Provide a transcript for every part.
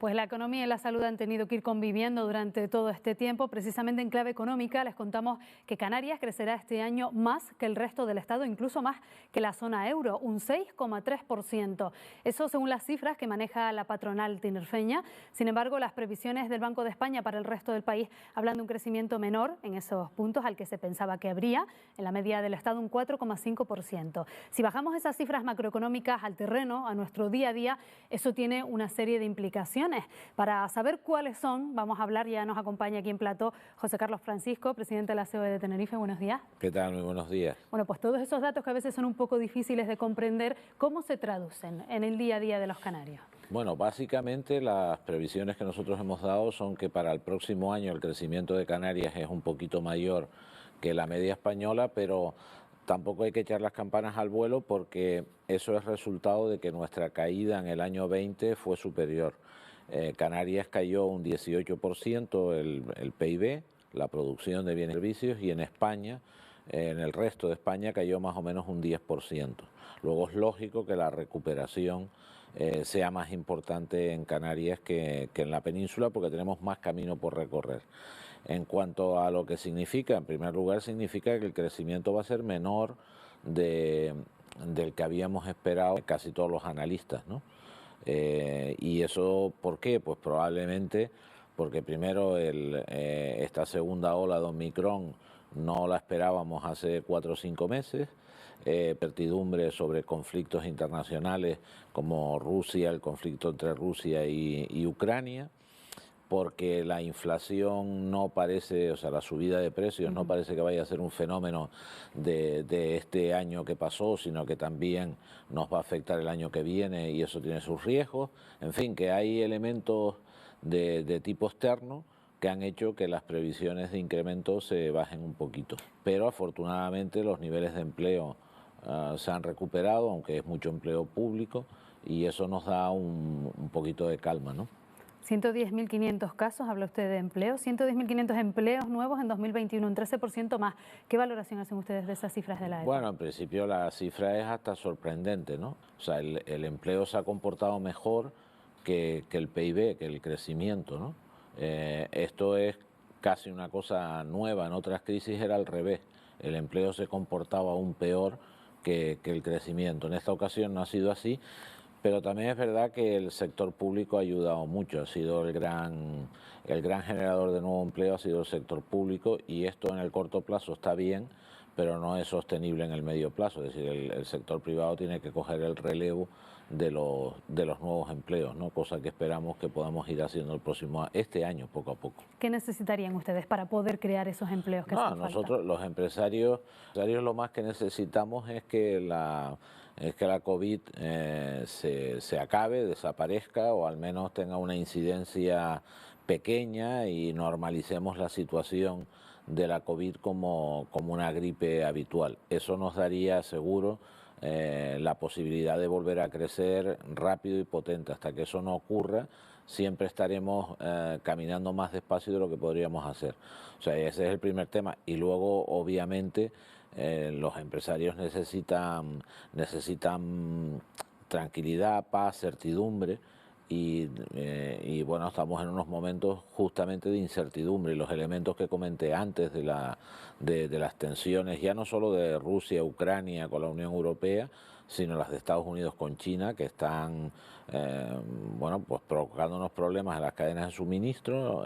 Pues la economía y la salud han tenido que ir conviviendo durante todo este tiempo. Precisamente en clave económica les contamos que Canarias crecerá este año más que el resto del Estado, incluso más que la zona euro, un 6,3%. Eso según las cifras que maneja la patronal tinerfeña. Sin embargo, las previsiones del Banco de España para el resto del país hablan de un crecimiento menor en esos puntos al que se pensaba que habría. En la media del Estado un 4,5%. Si bajamos esas cifras macroeconómicas al terreno, a nuestro día a día, eso tiene una serie de implicaciones. Para saber cuáles son, vamos a hablar, ya nos acompaña aquí en plató José Carlos Francisco, presidente de la COE de Tenerife. Buenos días. ¿Qué tal? Muy buenos días. Bueno, pues todos esos datos que a veces son un poco difíciles de comprender, ¿cómo se traducen en el día a día de los canarios? Bueno, básicamente las previsiones que nosotros hemos dado son que para el próximo año el crecimiento de Canarias es un poquito mayor que la media española, pero tampoco hay que echar las campanas al vuelo porque eso es resultado de que nuestra caída en el año 20 fue superior. Canarias cayó un 18% el PIB, la producción de bienes y servicios, y en España, en el resto de España cayó más o menos un 10%. Luego es lógico que la recuperación sea más importante en Canarias que en la península porque tenemos más camino por recorrer. En cuanto a lo que significa, en primer lugar significa que el crecimiento va a ser menor del que habíamos esperado casi todos los analistas, ¿no? ¿Y eso por qué? Pues probablemente porque primero esta segunda ola de Omicron no la esperábamos hace 4 o 5 meses, certidumbre sobre conflictos internacionales como Rusia, el conflicto entre Rusia y Ucrania, porque la inflación no parece, o sea, la subida de precios no parece que vaya a ser un fenómeno de este año que pasó, sino que también nos va a afectar el año que viene y eso tiene sus riesgos. En fin, que hay elementos de tipo externo que han hecho que las previsiones de incremento se bajen un poquito. Pero afortunadamente los niveles de empleo se han recuperado, aunque es mucho empleo público, y eso nos da un poquito de calma, ¿no? 110.500 casos, habla usted de empleo, 110.500 empleos nuevos en 2021, un 13% más. ¿Qué valoración hacen ustedes de esas cifras de la ETA? Bueno, en principio la cifra es hasta sorprendente, ¿no? O sea, el empleo se ha comportado mejor que el PIB, que el crecimiento, ¿no? Esto es casi una cosa nueva, en otras crisis era al revés, el empleo se comportaba aún peor que el crecimiento. En esta ocasión no ha sido así. Pero también es verdad que el sector público ha ayudado mucho, ha sido el gran generador de nuevo empleo, ha sido el sector público, y esto en el corto plazo está bien, pero no es sostenible en el medio plazo. Es decir, el sector privado tiene que coger el relevo de los nuevos empleos, ¿no? Cosa que esperamos que podamos ir haciendo este año poco a poco. ¿Qué necesitarían ustedes para poder crear esos empleos que hacen falta? Nosotros los empresarios lo más que necesitamos es que la COVID se acabe, desaparezca o al menos tenga una incidencia pequeña y normalicemos la situación de la COVID como una gripe habitual. Eso nos daría seguro la posibilidad de volver a crecer rápido y potente. Hasta que eso no ocurra, siempre estaremos caminando más despacio de lo que podríamos hacer. O sea, ese es el primer tema. Y luego, obviamente, los empresarios necesitan tranquilidad, paz, certidumbre. Y bueno, estamos en unos momentos justamente de incertidumbre, y los elementos que comenté antes de las tensiones, ya no solo de Rusia, Ucrania con la Unión Europea, sino las de Estados Unidos con China, que están pues provocándonos problemas en las cadenas de suministro.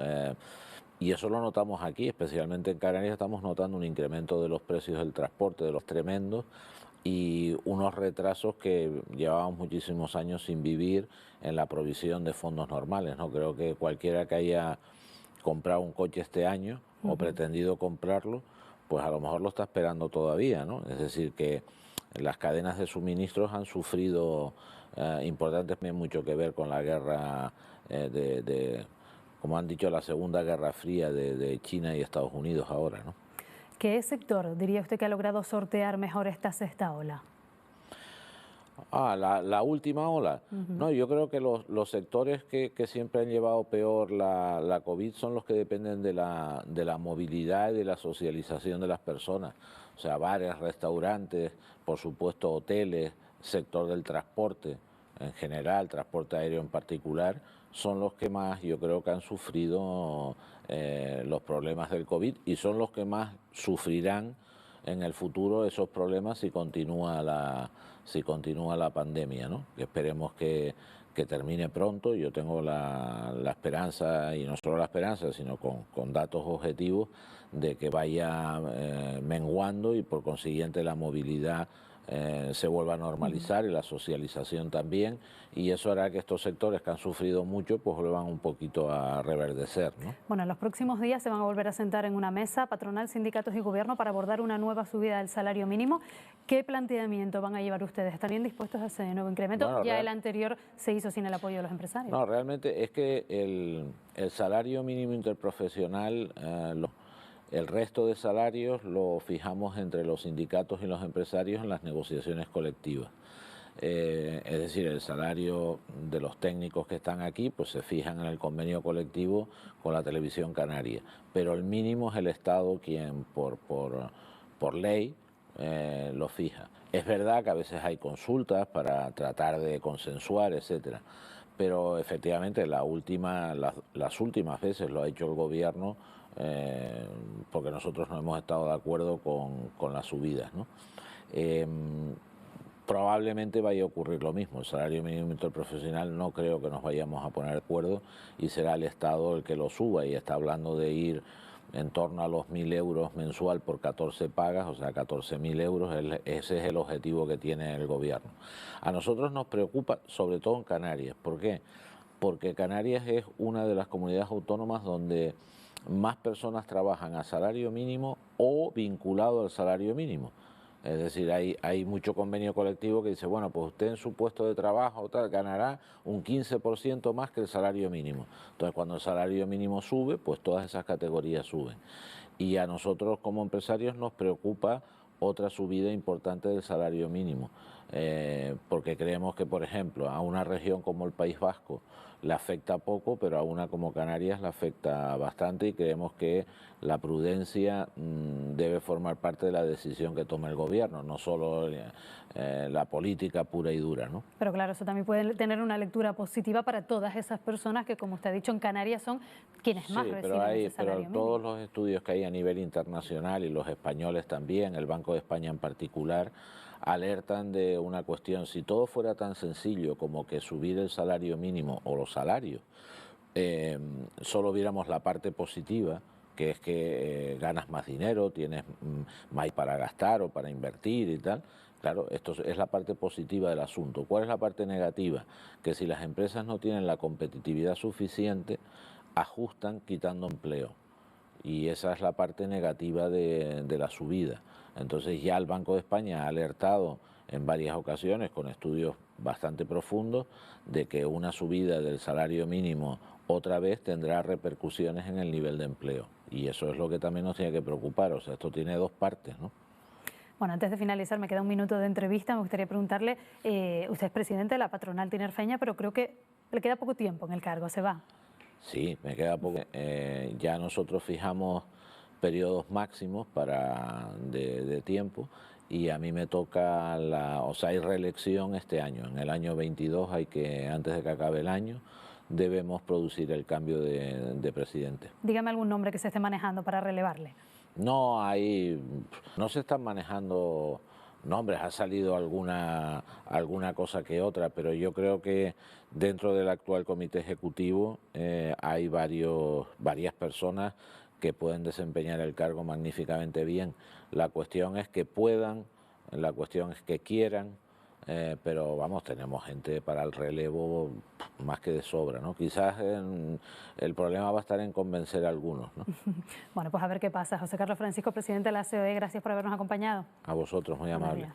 Y eso lo notamos aquí, especialmente en Canarias estamos notando un incremento de los precios del transporte, de los tremendos, y unos retrasos que llevábamos muchísimos años sin vivir en la provisión de fondos normales, ¿no? Creo que cualquiera que haya comprado un coche este año o pretendido comprarlo, pues a lo mejor lo está esperando todavía, ¿no? Es decir, que las cadenas de suministros han sufrido importantes, tiene mucho que ver con la guerra como han dicho, la Segunda Guerra Fría de China y Estados Unidos ahora, ¿no? ¿Qué sector diría usted que ha logrado sortear mejor esta sexta ola? La última ola. No, yo creo que los sectores que siempre han llevado peor la COVID son los que dependen de la movilidad y de la socialización de las personas. O sea, bares, restaurantes, por supuesto hoteles, sector del transporte. en general, transporte aéreo en particular, son los que más yo creo que han sufrido los problemas del COVID y son los que más sufrirán en el futuro esos problemas si continúa la pandemia, ¿no? Que esperemos que termine pronto. Yo tengo la esperanza, y no solo la esperanza, sino con datos objetivos, de que vaya menguando y por consiguiente la movilidad se vuelva a normalizar y la socialización también, y eso hará que estos sectores que han sufrido mucho pues vuelvan un poquito a reverdecer, ¿no? Bueno, en los próximos días se van a volver a sentar en una mesa patronal, sindicatos y gobierno para abordar una nueva subida del salario mínimo. ¿Qué planteamiento van a llevar ustedes? ¿Estarían dispuestos a ese nuevo incremento? Bueno, ya el anterior se hizo sin el apoyo de los empresarios. No, realmente es que el salario mínimo interprofesional, el resto de salarios lo fijamos entre los sindicatos y los empresarios en las negociaciones colectivas. Es decir, el salario de los técnicos que están aquí pues se fijan en el convenio colectivo con la Televisión Canaria, pero el mínimo es el Estado quien por ley lo fija. Es verdad que a veces hay consultas para tratar de consensuar, etcétera, pero efectivamente las últimas veces lo ha hecho el gobierno, porque nosotros no hemos estado de acuerdo con las subidas, ¿no? Probablemente vaya a ocurrir lo mismo. El salario mínimo interprofesional no creo que nos vayamos a poner de acuerdo y será el Estado el que lo suba, y está hablando de ir en torno a los 1.000 euros mensual por 14 pagas, o sea, 14.000 euros, ese es el objetivo que tiene el gobierno. A nosotros nos preocupa, sobre todo en Canarias. ¿Por qué? Porque Canarias es una de las comunidades autónomas donde más personas trabajan a salario mínimo o vinculado al salario mínimo. Es decir, hay mucho convenio colectivo que dice, bueno, pues usted en su puesto de trabajo tal, ganará un 15% más que el salario mínimo. Entonces, cuando el salario mínimo sube, pues todas esas categorías suben. Y a nosotros como empresarios nos preocupa otra subida importante del salario mínimo, porque creemos que, por ejemplo, a una región como el País Vasco le afecta poco, pero a una como Canarias le afecta bastante, y creemos que la prudencia debe formar parte de la decisión que tome el gobierno, no solo la política pura y dura, ¿no? Pero claro, eso también puede tener una lectura positiva para todas esas personas que, como usted ha dicho, en Canarias son quienes más reciben ese salario mínimo. Todos los estudios que hay a nivel internacional, y los españoles también, el Banco de España en particular, alertan de una cuestión. Si todo fuera tan sencillo como que subir el salario mínimo o los salarios, solo viéramos la parte positiva, que es que ganas más dinero, tienes más para gastar o para invertir y tal. Claro, esto es la parte positiva del asunto. ¿Cuál es la parte negativa? Que si las empresas no tienen la competitividad suficiente, ajustan quitando empleo. Y esa es la parte negativa de la subida. Entonces ya el Banco de España ha alertado en varias ocasiones, con estudios bastante profundos, de que una subida del salario mínimo otra vez tendrá repercusiones en el nivel de empleo. Y eso es lo que también nos tiene que preocupar. O sea, esto tiene dos partes, ¿no? Bueno, antes de finalizar, me queda un minuto de entrevista. Me gustaría preguntarle, usted es presidente de la patronal tinerfeña, pero creo que le queda poco tiempo en el cargo, ¿se va? Sí, me queda poco. Ya nosotros fijamos periodos máximos de tiempo, y a mí me toca hay reelección este año. En el año 22 antes de que acabe el año, debemos producir el cambio de presidente. Dígame algún nombre que se esté manejando para relevarle. No se están manejando nombres, ha salido alguna cosa que otra, pero yo creo que dentro del actual comité ejecutivo hay varias personas que pueden desempeñar el cargo magníficamente bien. La cuestión es que puedan, la cuestión es que quieran, pero vamos, tenemos gente para el relevo más que de sobra, ¿no? Quizás el problema va a estar en convencer a algunos, ¿no? Bueno, pues a ver qué pasa. José Carlos Francisco, presidente de la COE, gracias por habernos acompañado. A vosotros, muy amable.